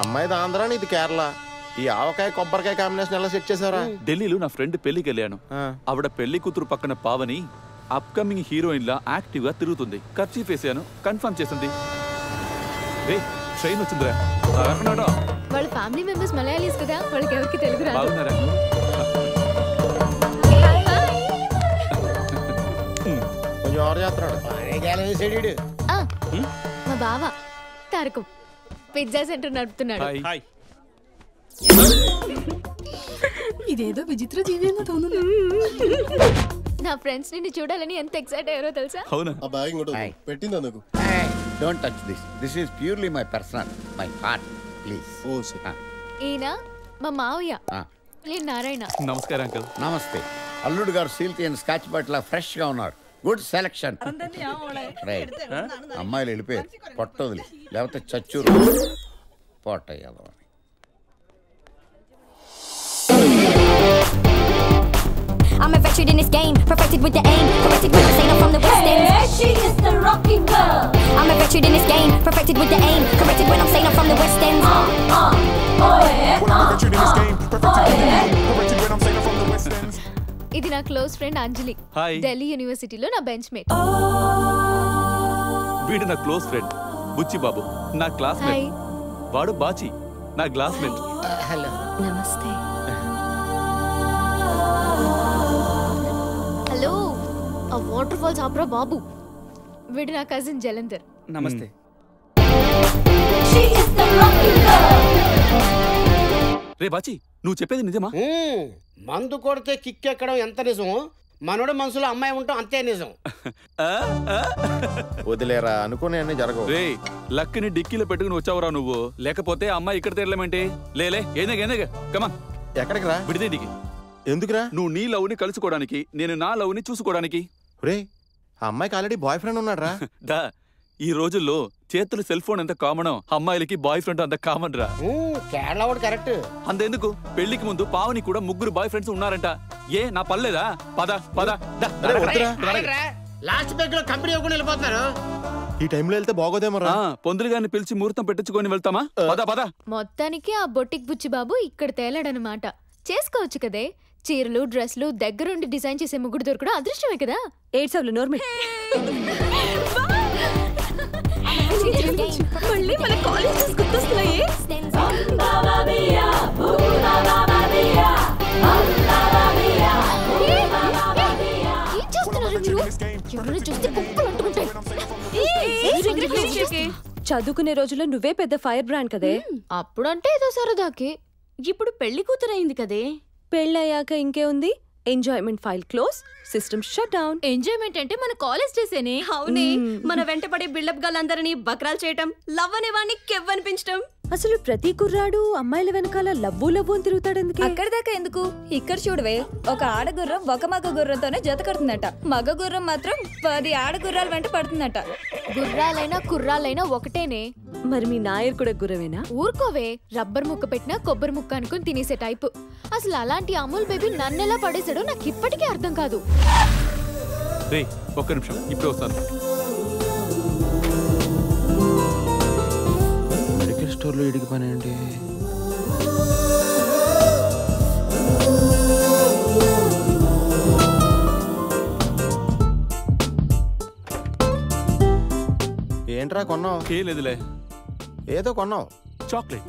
అమ్మాయిది ఆంధ్ర, ఇది కేరళ. ఈ ఆవకాయ కొబ్బరికాయ కాంబినేషన్ ఎలా సెట్ చేసారా? ఢిల్లీలో నా ఫ్రెండ్ పెళ్లికి వెళ్ళాను. ఆవిడ పెళ్లి కూతురు పక్కన పావని అప్కమింగ్ హీరోయిన్ లా యాక్టివ్ గా తిరుగుతుంది. కర్చీఫ్ వేసాను, కన్ఫర్మ్ చేసింది. ట్రైన్ వచ్చిందిరా. వాళ్ళ ఫ్యామిలీ మెంబర్స్ మలయాళీస్ కదా, వాళ్ళకి ఎవరికి తెలుగు రాదు. బాగున్నారా? కొంచెం ఎవరు చేస్తున్నాడు? మా బావ తారకం పిజ్జా సెంటర్ నడుపుతున్నాడు. ఇదేదో విచిత్ర జీవితంగా తోనుంది. నా ఫ్రెండ్స్ నిన్ను చూడాలని ఎంత ఎక్సైట్ అయ్యారో తెలుసా? అవునా? ఆ బ్యాగ్ ఇంకోటి పెట్టింది అందుకు. Don't touch this. This is purely my personal, my heart. Please. Oh sir. ఈయన మా మావయ్య నారాయణ. నమస్కారం అంకల్. నమస్తే. అల్లుడు గారు సీల్ తీయని స్కాచ్ బాటిల్ ఫ్రెష్ గా ఉన్నాడు. Good selection. రైట్. అమ్మాయిలు వెళ్ళిపోయారు. పొట్టొదిలి లేకపోతే చచ్చూరు పొట్టయ్యాలి. I'm a veteran in this game, perfected with the aim, corrected when I'm saying I'm from the West End. Hey, she is the rocking girl. I'm a veteran in this game, perfected with the aim, corrected when I'm saying I'm from the West End. Oh yeah. I'm a veteran in this game, perfected with the aim, corrected when I'm saying I'm from the West End. ఇది నా close friend అంజలి. ఢిల్లీ యూనివర్సిటీలో నా bench mate. వీడు నా close friend బుచ్చి బాబు, నా classmate. వాడు బాచి, నా classmate. Hello, నమస్తే. హలో, ఆ వాటర్ ఫాల్స్ ఆపరా బాబు. వీడు నా కజిన్ జలంధర్. నమస్తే. రే బాచి, నువ్వు చెప్పేది నిజమా? మందు కొడితే కిక్ ఎక్కడం ఎంత నిజం, మనోడు మనసులో అమ్మాయి ఉంటాం అంతే నిజం. వదిలేరా, అనుకునే అన్ని జరగవు. రే, లక్కిని డిక్కీలో పెట్టుకుని వచ్చావురా నువ్వు. లేకపోతే అమ్మాయి ఇక్కడ తిరగలేమేంటి? లేలే, ఏందగ కమా. ఎక్కడికి రా? విడిదేంటికి. ఎందుకురా? నువ్వు నీ లవ్ ని కలుసుకోవడానికి, నేను నా లవ్ ని చూసుకోవడానికి. రే, ఆ అమ్మాయికి ఆల్రెడీ బాయ్ ఫ్రెండ్ ఉన్నాడు రా. దా, ఈ రోజుల్లో చేతులు సెల్ ఫోన్ ఎంత కామనో అమ్మాయిలకి బాయ్ ఫ్రెండ్ అంత కామన్ రా. కేరళ వాడు కరెక్ట్. అంతెందుకు, పెళ్లికి ముందు పావని కూడా 3 బాయ్ ఫ్రెండ్స్ ఉన్నారంట. ఏ నా పర్లేదా? పద పద. లాస్ట్ బెగ్ లో కంపెనీ ఇవ్వకుండా వెళ్ళిపోతున్నారు. ఈ టైంలో వెళ్తే బాగోదేమో రా. పొందులు గారిని పిలిచి ముహూర్తం పెట్టించుకొని వెళ్తామా? పద పద. మొత్తానికి ఆ బొట్టిక్ బుచ్చి బాబు ఇక్కడ తేలాడనమాట. చేసుకోవచ్చు కదే, చీరలు డ్రెస్లు దగ్గరుండి డిజైన్ చేసే ముగ్గురు దొరకడం అదృష్టమే కదా. ఏడ్సవులు నోర్మే. మళ్ళీ మన కాలేజెస్ గుర్తొస్తున్నాయి. ఏం చేస్తున్నారు మీరు? ఎవరైనా చూస్తే కుక్కలు అంటుకుంటాయి. చదువుకునే రోజుల్లో నువ్వే పెద్ద ఫైర్ బ్రాండ్ కదే. అప్పుడంటే ఏదో సరదాకి. ఇప్పుడు పెళ్లి కూతురైంది కదే. పెళ్ళయ్యాక ఇంకే ఉంది? Enjoyment file close, system shut down. Enjoyment అంటే మన కాలేజ్ డేసేనే. అవునే, మన వెంటపడే బిల్డప్ గాలందరినీ బక్రాలు చేయటం, లవ్ అనే వాడిని కెవ్వనిపించటం. అసలు ప్రతి కుర్రాడు అమ్మాయిల వెనకాల లవ్వు లవ్వు అని తిరుగుతాడు ఎందుకు? అక్కడి దాకా ఎందుకు, ఇక్కడ చూడవే. ఒక ఆడగుర్రం ఒక మగ గుర్రంతోనే జత కడుతుందట. మగ గుర్రం మాత్రం 10 ఆడగుర్రాల వెంట పడుతుందట. గుర్రాలైనా కుర్రాలైనా ఒకటేనే. మరి మీ నాయర్ కూడా గుర్రమేనా? ఊరుకోవే, రబ్బర్ ముక్క పెట్టినా కొబ్బరి ముక్క అనుకుని తినేసే టైపు. అసలు అలాంటి అమూల్ బేబీ నన్నెలా పడేసాడో నాకు ఇప్పటికీ అర్థం కాదు. రే, ఒక్క నిమిషం, ఇప్పుడు వస్తాను. మెడికల్ స్టోర్లో ఇడికి పని ఏంటి? ఏంట్రా కొన్నావు? లేదులే, ఏదో కొన్నావు. చాక్లెట్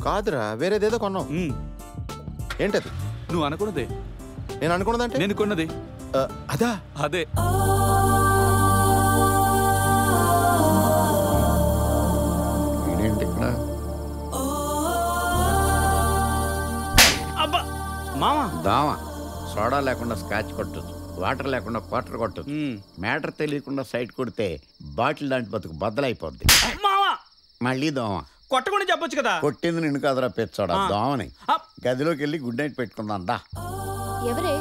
కాదురా, వేరేదేదో కొన్నావు. ఏంటది? నువ్వు అనుకున్నదే. నేను అనుకున్నదంటే? నేను కొన్నది అదా? అదే. ఏంటి ఇక్కడ? దామ సోడా లేకుండా స్కాచ్ కొట్టచ్చు, వాటర్ లేకుండా క్వార్టర్ కొట్టచ్చు. మ్యాటర్ తెలియకుండా సైట్ కొడితే బాటిల్ లాంటి బతుకు బద్దలైపోద్ది. మళ్ళీ దోమ కొట్టకుండా చెప్పొచ్చు కదా. కొట్టింది నిన్ను కాదురా పెచ్చోడా, దోమని. గదిలోకి వెళ్ళి గుడ్ నైట్ పెట్టుకుందాం దా. ఎవరే?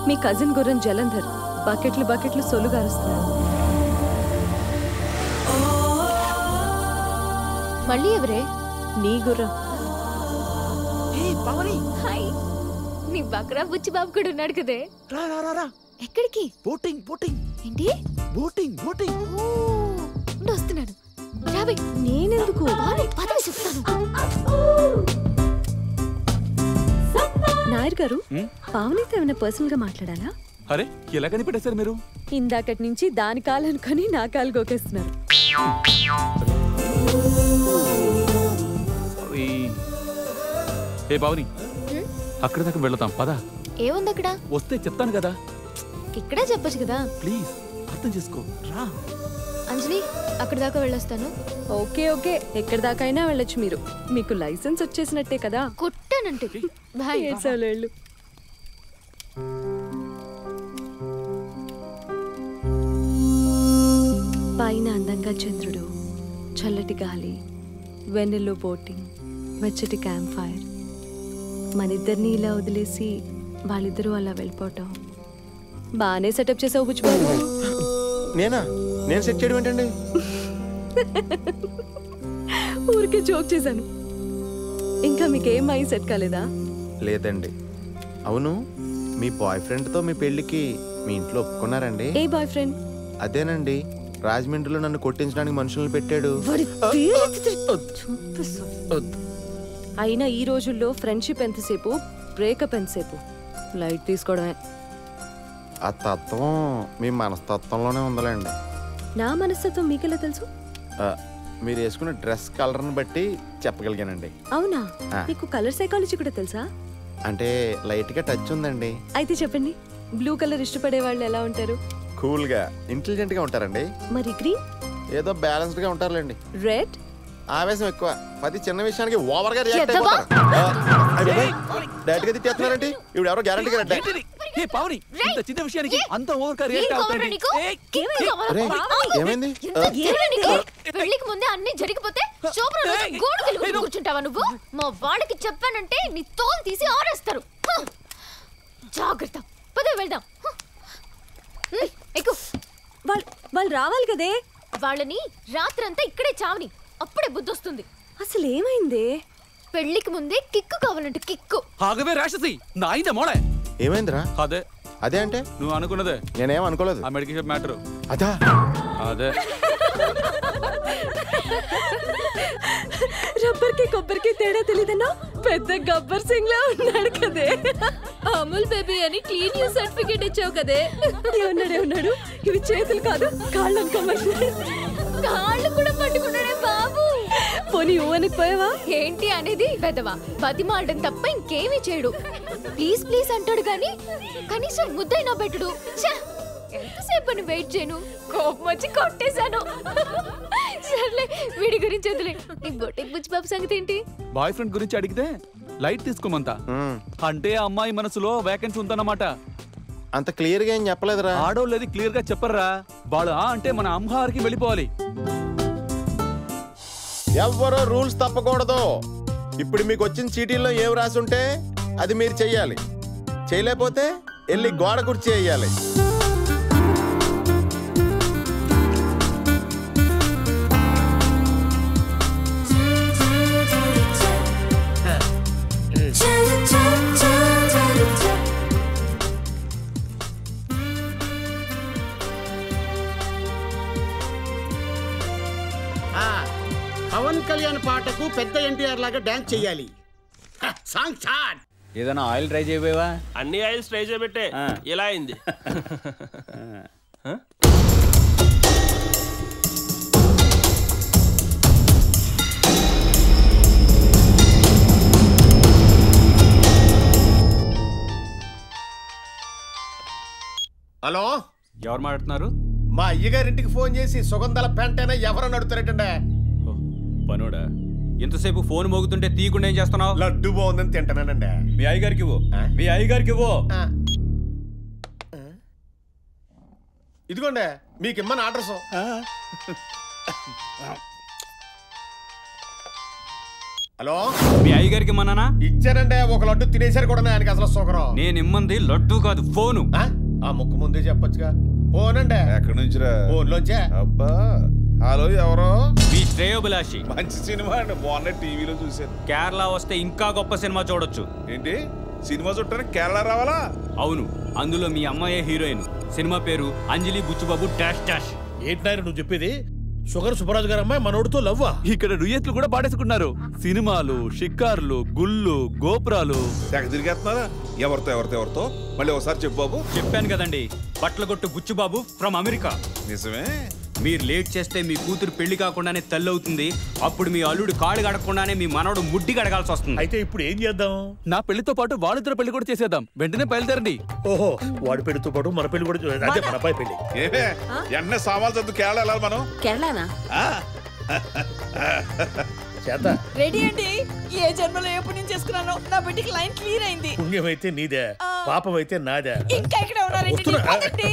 మీ కజిన్ గుర్రం జలంధర్. బకెట్లు బకెట్లు సొలు గారుస్తున్నాడు. మళ్ళీ ఎవరే? నీ గుర్రం. హాయ్, నీ బక్రా బుచ్చి బాబు కూడా ఉన్నాడు కదే. రా రా రా రా. ఎక్కడికి? Boating boating. ఏంటి? Boating boating. వస్తున్నాడు. రావే. నేనెందుకు? పదవి చెప్తాను. నాయర్ గారు, పావనితో ఏమైనా పర్సనల్ గా మాట్లాడాలా? అరే ఎలా కనిపెట్టేశారు మీరు? ఇందాకటి నుంచి దాని కాలు అనుకొని నా కాలు గోకేస్తున్నారు. ఏ భావని, అక్కడ దాకా వెళ్తాం పదా. ఏముంది అక్కడ? వస్తే చెప్తాను కదా. ఇక్కడే చెప్పొచ్చు కదా. ప్లీజ్ అర్థం చేసుకో రా. అంజలి, అక్కడ దాకా వెళ్ళొస్తాను. ఓకే ఓకే, ఎక్కడి దాకా అయినా వెళ్ళొచ్చు మీరు. మీకు లైసెన్స్ వచ్చేసినట్టే కదా. కుట్టానంటే బాయ్. ఏడ్చాలేళ్ళు. పైన అందంగా చంద్రుడు, చల్లటి గాలి, వెన్నెల్లో బోటింగ్, వెచ్చటి క్యాంప్ ఫైర్. మనిద్దరిని ఇలా వదిలేసి వాళ్ళిద్దరూ అలా వెళ్ళిపోవటం బాగానే సెటప్ చేసావు బుచ్చిబాబు. నేను సెట్ చేయడం ఏంటండి? ఊరికే జోక్ చేశాను. ఇంకా మీకేం మైండ్ సెట్ కాలేదా? లేదండి. అవును, మీ బాయ్ ఫ్రెండ్తో మీ పెళ్ళికి మీ ఇంట్లో ఒప్పుకున్నారండి? ఏ బాయ్ ఫ్రెండ్? అదేనండి, రాజమండ్రిలో నన్ను కొట్టించడానికి మనుషులను పెట్టాడు. అయినా ఈ రోజుల్లో ఫ్రెండ్షిప్ ఎంతసేపు, బ్రేకప్ ఎంతసేపు. లైట్ తీసుకోవడమే. ఆ తత్వం మీ మనస్తత్వంలోనే ఉందలేండి. నా మనస్తత్వం మీకెలా తెలుసు? మీరు వేసుకున్న డ్రెస్ కలర్ని బట్టి చెప్పగలిగానండి. అవునా? ఆ. మీకు కలర్ సైకాలజీ కూడా తెలుసా? అంటే లైట్గా టచ్ ఉందండి. అయితే చెప్పండి, బ్లూ కలర్ ఇష్టపడే వాళ్ళు ఎలా ఉంటారు? కూల్గా, ఇంటెలిజెంట్గా ఉంటారండి. మరి గ్రీన్? ఏదో బ్యాలెన్స్డ్గా ఉంటారులేండి. రెడ్? ఆవేశం ఎక్కువ, ప్రతి చిన్న విషయానికి ఓవర్గా రియాక్ట్ అయిపోతారు. డైరెక్ట్ గా తిట్టేస్తున్నారండి. ఇప్పుడు ఎవరో గ్యారెంటీ రెడ్. ఏ పావని, ఇంత చిన్న విషయానికి అంత ఓవర్గా రియాక్ట్ అవుతారండి. ఏమైంది? పెళ్లికి ముందే అన్ని జరిగిపోతే గోడకి కూర్చుంటావా నువ్వు? మా వాళ్ళకి చెప్పానంటే నీ తోలు తీసి ఆరేస్తారు. జాగ్రత్త, పదే వెళ్దాం. ఎక్కు. వాళ్ళు రావాలి కదే. వాళ్ళని రాత్రంతా ఇక్కడే చావని, అప్పుడే బుద్ధి వస్తుంది. అసలు ఏమైంది? పెళ్లికి ముందే కిక్కు కావాలంటే కిక్కు. ఆగవే రాక్షసి, నా అయిన మోడే. ఏమైందిరా? అదే అంటే నువ్వు అనుకున్నదే. నేనేం అనుకోలేదు. ఆ మెడికల్ షాప్ మ్యాటర్ అదా? అదే. రబ్బర్ కి కొబ్బరికి తేడా తెలీదన్నా పెద్ద గబ్బర్ సింగ్ లా ఉన్నాడు కదే. అమూల్ బేబీ అని క్లీన్ యూ సర్టిఫికేట్ ఇచ్చావు కదే. ఏమన్నాడు? ఇవి చేతులు కాదు కాళ్ళు అనుకోమని. కాళ్ళు కూడా పట్టుకున్నాడే బాబు. పోనీ ఊనికి పోయావా? ఏంటి అనేది పెదవా? బతిమాలడం తప్ప ఇంకేమీ చేయడు. ప్లీజ్ ప్లీజ్ అంటాడు కానీ కనీసం ముద్దైనా పెట్టడు. ఎంతసేపు అని వెయిట్ చేయను, కోపం వచ్చి కొట్టేశాను. సర్లే, వీడి గురించి వదిలే. నీ బొటిక్ బుచ్చిబాబు సంగతి ఏంటి? బాయ్ ఫ్రెండ్ గురించి అడిగితే లైట్ తీసుకోమంతా. అంటే అమ్మాయి మనసులో వేకెన్సీ ఉందన్నమాట. అంత క్లియర్ గా ఏం చెప్పలేదురా. ఆడోళ్ళది క్లియర్ గా చెప్పర్రా. వాళ్ళు అంటే మన అమ్మహారికి వెళ్ళిపోవాలి. ఎవ్వరో రూల్స్ తప్పకూడదు. ఇప్పుడు మీకు వచ్చిన చీటీల్లో ఏం రాసి ఉంటే అది మీరు చెయ్యాలి. చేయలేకపోతే వెళ్ళి గోడ కుర్చీ వేయాలి. పవన్ కళ్యాణ్ పాటకు పెద్ద ఎన్టీఆర్ లాగా డాన్స్ చెయ్యాలి. Song start. ఏదైనా ఆయిల్ ట్రై చేయబోవా? అన్ని ఆయిల్స్ ట్రై చేయబట్టే ఇలా అయింది. హలో, ఎవరు మాట్లాడుతున్నారు? మా అయ్యగారింటికి ఫోన్ చేసి సుగంధాల పెంటైనా ఎవరని అడుగుతారటండి. పనోడా, ఎంతసేపు ఫోన్ మోగుతుంటే తీయకుండా ఏం చేస్తున్నావు? లడ్డు బాగుందని తింటానండి. మీ అయ్యగారికి ఇవ్వు. మీ అయ్యగారికి ఇవ్వు. ఇదిగోండి మీకు ఇమ్మని అడ్రస్. హలో, మీ అయ్యగారికి ఇమ్మన్నానా? ఇచ్చానండి. ఒక లడ్డు తినేసారు కూడా ఆయనకి అసలు సుగరం. నేను ఇమ్మంది లడ్డు కాదు, ఫోను. ఆ ముక్కు ముందే చెప్పొచ్చుగా. ఫోనండి. ఎక్కడి నుంచిరా? ఫోన్లోంచే. అబ్బా, హలో, ఎవరో? మీ శ్రేయోభిలాషి. మంచి సినిమా అండి, బాగున్నా, టీవీలో చూశాను. కేరళ వస్తే ఇంకా గొప్ప సినిమా చూడొచ్చు. ఏంటి, సినిమా చూడటానికి కేరళ రావాలా? అవును, అందులో మీ అమ్మాయే హీరోయిన్. సినిమా పేరు అంజలి బుచ్చిబాబు డాష్ డాష్. ఏంటి నాయన నువ్వు చెప్పేది? షుగర్ సుబ్బరాజు గారు అమ్మాయి మనోడితో లవ్వా? ఇక్కడ రుయ్యట్లు కూడా పాడేసుకున్నారు. సినిమాలు, షికార్లు, గుళ్ళు, గోపురాలు. తెగ తిరిగేస్తున్నారా? ఎవరితో మళ్ళీ ఒకసారి చెప్పు బాబు. చెప్పాను కదండి, బట్టల కొట్టు బుచ్చుబాబు ఫ్రమ్ అమెరికా. నిజమే. మీరు లేట్ చేస్తే మీ కూతురు పెళ్లి కాకుండానే తల్లి అవుతుంది. అప్పుడు మీ అల్లుడు కాళ్ళు గడకుండానే మీ మనవడు ముడ్డి గడగాల్సి వస్తుంది. అయితే ఇప్పుడు ఏం చేద్దాం? నా పెళ్లితో పాటు వాళ్ళిద్దరు పెళ్లి కూడా చేసేద్దాం. వెంటనే బయలుదేరండి. ఓహో, వాడి పెళ్లితో పాటు మన పెళ్లి కూడా అదే మన అబ్బాయి పెళ్లి. ఏమే ఎన్న సామాన్లు చదువు కేరళ వెళ్ళాలి మనం. కేరళనా? చేత రెడీ అండి. ఏ జన్మలో ఎప్పుడు నేను చేసుకున్నాను, నా బిడ్డకి లైన్ క్లియర్ అయింది. పుణ్యం అయితే నీదే, పాపం అయితే నాదే. ఇంకా ఇక్కడ ఉన్నారండి.